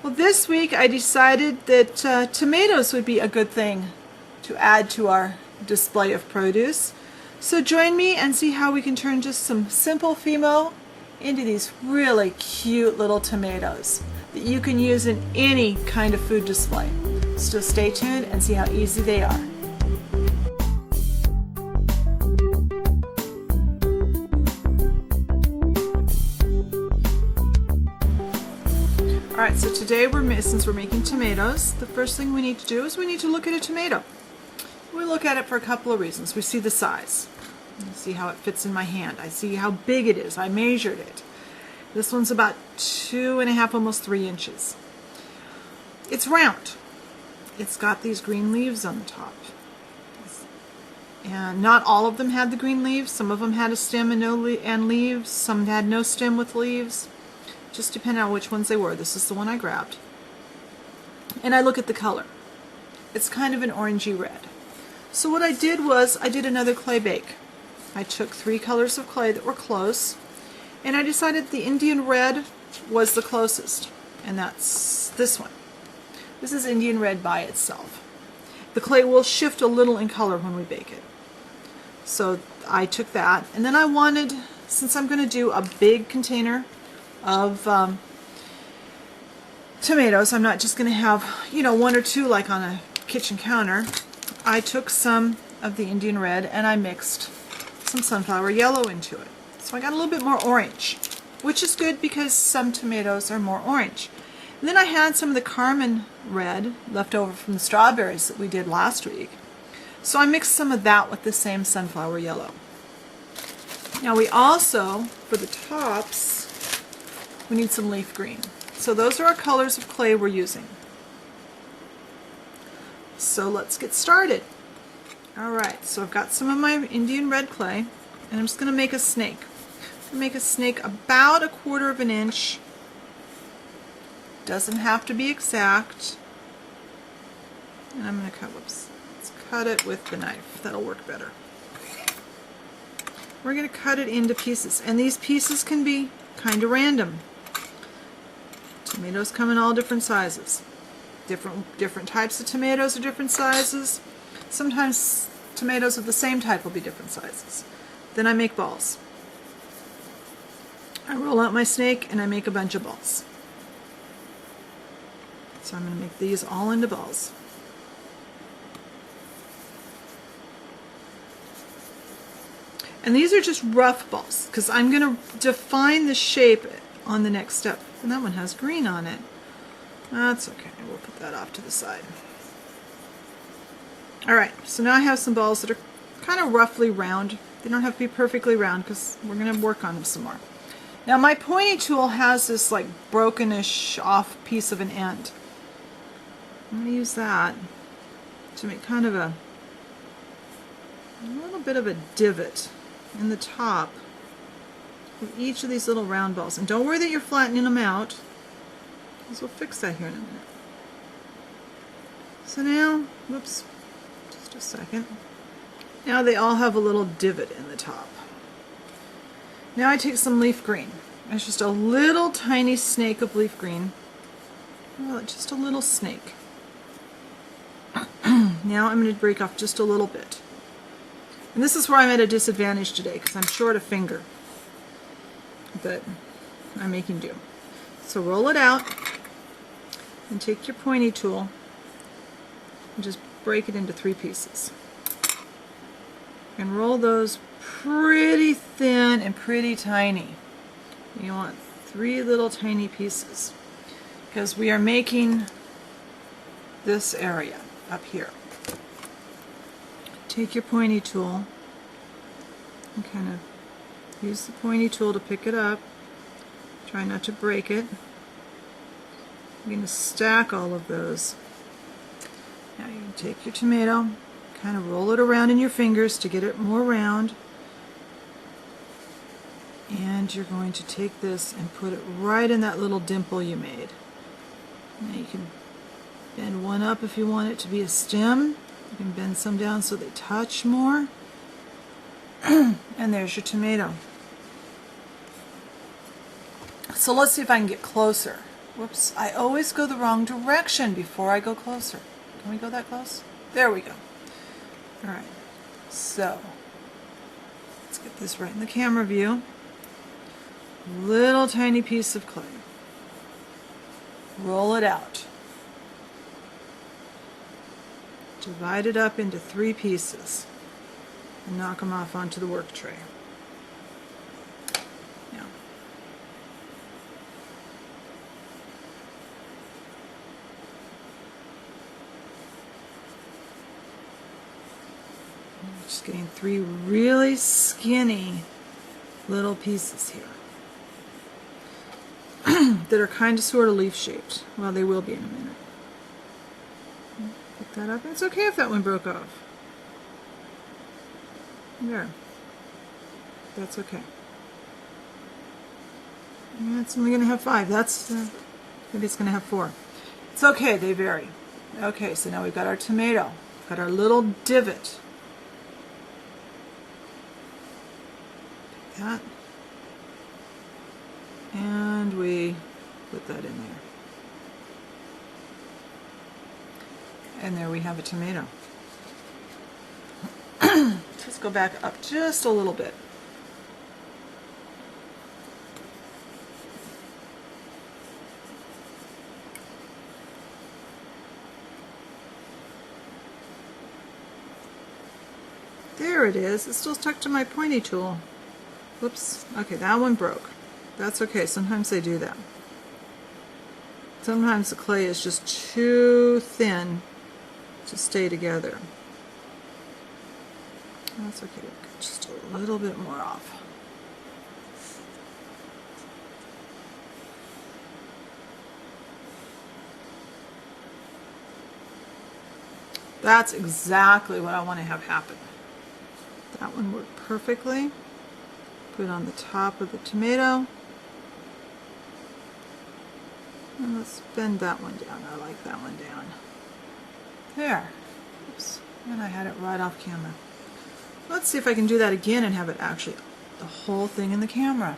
Well, this week I decided that tomatoes would be a good thing to add to our display of produce. So join me and see how we can turn just some simple Fimo into these really cute little tomatoes that you can use in any kind of food display. So stay tuned and see how easy they are. Alright, so today since we're making tomatoes, the first thing we need to do is we need to look at a tomato. We look at it for a couple of reasons. We see the size. We see how it fits in my hand. I see how big it is. I measured it. This one's about 2.5, almost 3 inches. It's round. It's got these green leaves on the top. And not all of them had the green leaves. Some of them had a stem and leaves. Some had no stem with leaves. Just depending on which ones they were. This is the one I grabbed. And I look at the color. It's kind of an orangey red. So what I did was I did another clay bake. I took 3 colors of clay that were close, and I decided the Indian red was the closest, and that's this one. This is Indian red by itself. The clay will shift a little in color when we bake it. So I took that, and then I wanted, since I'm going to do a big container of tomatoes, I'm not just going to have, 1 or 2 like on a kitchen counter. I took some of the Indian red and I mixed some sunflower yellow into it. So I got a little bit more orange, which is good because some tomatoes are more orange. And then I had some of the Carmen red left over from the strawberries that we did last week. So I mixed some of that with the same sunflower yellow. Now we also, for the tops, we need some leaf green. So those are our colors of clay we're using. So let's get started. Alright, so I've got some of my Indian red clay, and I'm just going to make a snake. I'm going to make a snake about 1/4 inch. Doesn't have to be exact. And I'm going to let's cut it with the knife. That'll work better. We're going to cut it into pieces, and these pieces can be kind of random. Tomatoes come in all different sizes. Different types of tomatoes are different sizes. Sometimes tomatoes of the same type will be different sizes. Then I make balls. I roll out my snake and I make a bunch of balls. So I'm going to make these all into balls. And these are just rough balls because I'm going to define the shape on the next step. And that one has green on it. That's okay. We'll put that off to the side. Alright, so now I have some balls that are kind of roughly round. They don't have to be perfectly round because we're going to work on them some more. Now my pointy tool has this like brokenish off piece of an end. I'm going to use that to make kind of a little bit of a divot in the top of each of these little round balls. And don't worry that you're flattening them out, because we'll fix that here in a minute. So now, whoops, just a second. Now they all have a little divot in the top. Now I take some leaf green. It's just a little tiny snake of leaf green. Well, just a little snake. Now I'm going to break off just a little bit. And this is where I'm at a disadvantage today, because I'm short a finger. But I'm making do. So roll it out and take your pointy tool and just break it into 3 pieces. And roll those pretty thin and pretty tiny. You want 3 little tiny pieces because we are making this area up here. Take your pointy tool and kind of use the pointy tool to pick it up. Try not to break it. You're going to stack all of those. Now you can take your tomato, kind of roll it around in your fingers to get it more round. And you're going to take this and put it right in that little dimple you made. Now you can bend one up if you want it to be a stem. You can bend some down so they touch more. And there's your tomato. So let's see if I can get closer Whoops, I always go the wrong direction before I go closer. Can we go that close? There we go. All right, so let's get this right in the camera view. Little tiny piece of clay. Roll it out. Divide it up into 3 pieces and knock them off onto the work tray. Now, I'm just getting 3 really skinny little pieces here that are kind of sort of leaf shaped. Well, they will be in a minute. Pick that up. It's okay if that one broke off. There. That's okay. And it's only going to have 5. That's maybe it's going to have 4. It's okay. They vary. Okay, so now we've got our tomato. We've got our little divot. Take that. And we put that in there. And there we have a tomato. Let's go back up just a little bit. There it is. It's still stuck to my pointy tool. Whoops. Okay, that one broke. That's okay. Sometimes they do that. Sometimes the clay is just too thin to stay together. That's okay. Just a little bit more off. That's exactly what I want to have happen. That one worked perfectly. Put it on the top of the tomato. And let's bend that one down. I like that one down. There. Oops. And I had it right off camera. Let's see if I can do that again and have it actually the whole thing in the camera.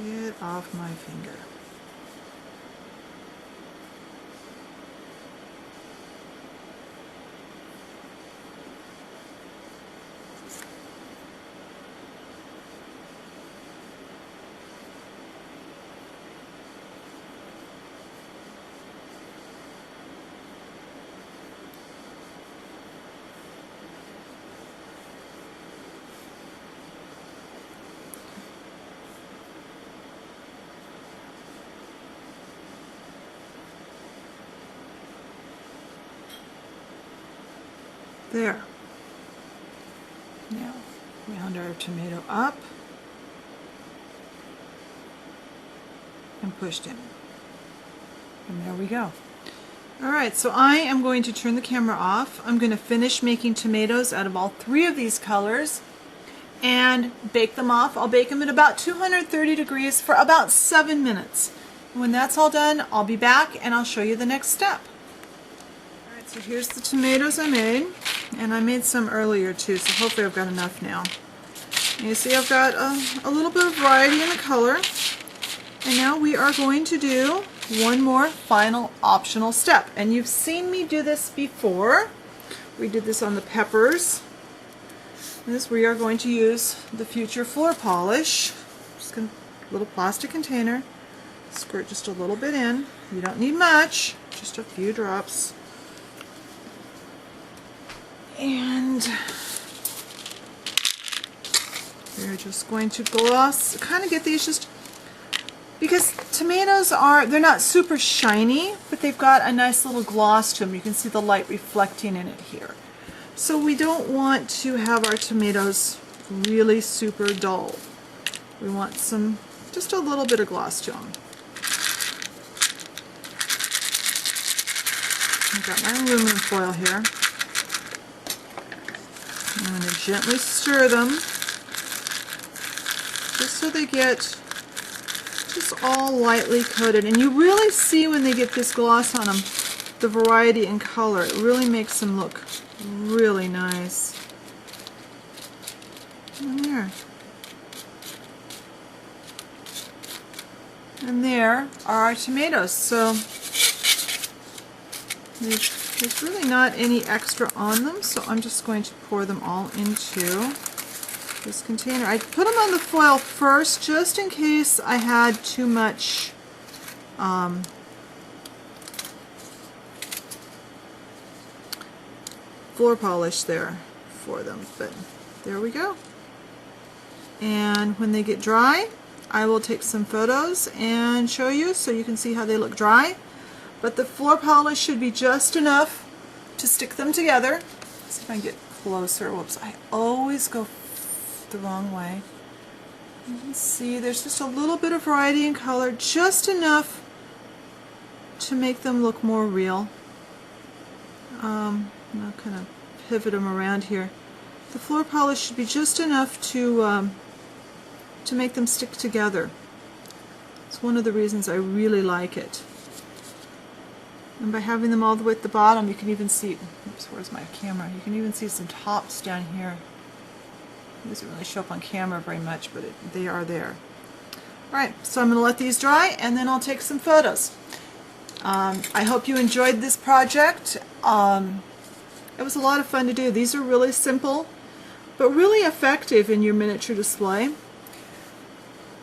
Get off my finger. There. Now, round our tomato up and pushed in. And there we go. Alright, so I am going to turn the camera off. I'm going to finish making tomatoes out of all 3 of these colors and bake them off. I'll bake them at about 230 degrees for about 7 minutes. When that's all done, I'll be back and I'll show you the next step. Alright, so here's the tomatoes I made. And I made some earlier too, so hopefully I've got enough now. And you see I've got a little bit of variety in the color. And now we are going to do one more final optional step. And you've seen me do this before. We did this on the peppers. This we are going to use the Future Floor Polish. Just a little plastic container. Squirt just a little bit in. You don't need much, just a few drops. And we're just going to gloss, kind of get these just, because tomatoes they're not super shiny, but they've got a nice little gloss to them. You can see the light reflecting in it here. So we don't want to have our tomatoes really super dull. We want just a little bit of gloss to them. I've got my aluminum foil here. I'm going to gently stir them just so they get just all lightly coated. And you really see when they get this gloss on them, the variety in color. It really makes them look really nice. And there. And there are our tomatoes. So there's really not any extra on them, so I'm just going to pour them all into this container. I put them on the foil first just in case I had too much floor polish there for them, but there we go. And when they get dry, I will take some photos and show you so you can see how they look dry. But the floor polish should be just enough to stick them together. Let's see if I can get closer. Whoops, I always go the wrong way. You can see there's just a little bit of variety in color, just enough to make them look more real. I'll kind of pivot them around here. The floor polish should be just enough to make them stick together. It's one of the reasons I really like it. And by having them all the way at the bottom, you can even see, oops, where's my camera? You can even see some tops down here. It doesn't really show up on camera very much, but they are there. Alright, so I'm going to let these dry and then I'll take some photos. I hope you enjoyed this project. It was a lot of fun to do. These are really simple, but really effective in your miniature display.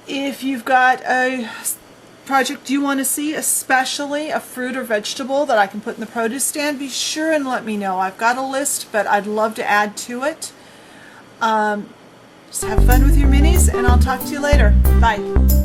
If you've got a project you want to see, especially a fruit or vegetable that I can put in the produce stand, be sure and let me know. I've got a list, but I'd love to add to it. Just have fun with your minis, and I'll talk to you later. Bye.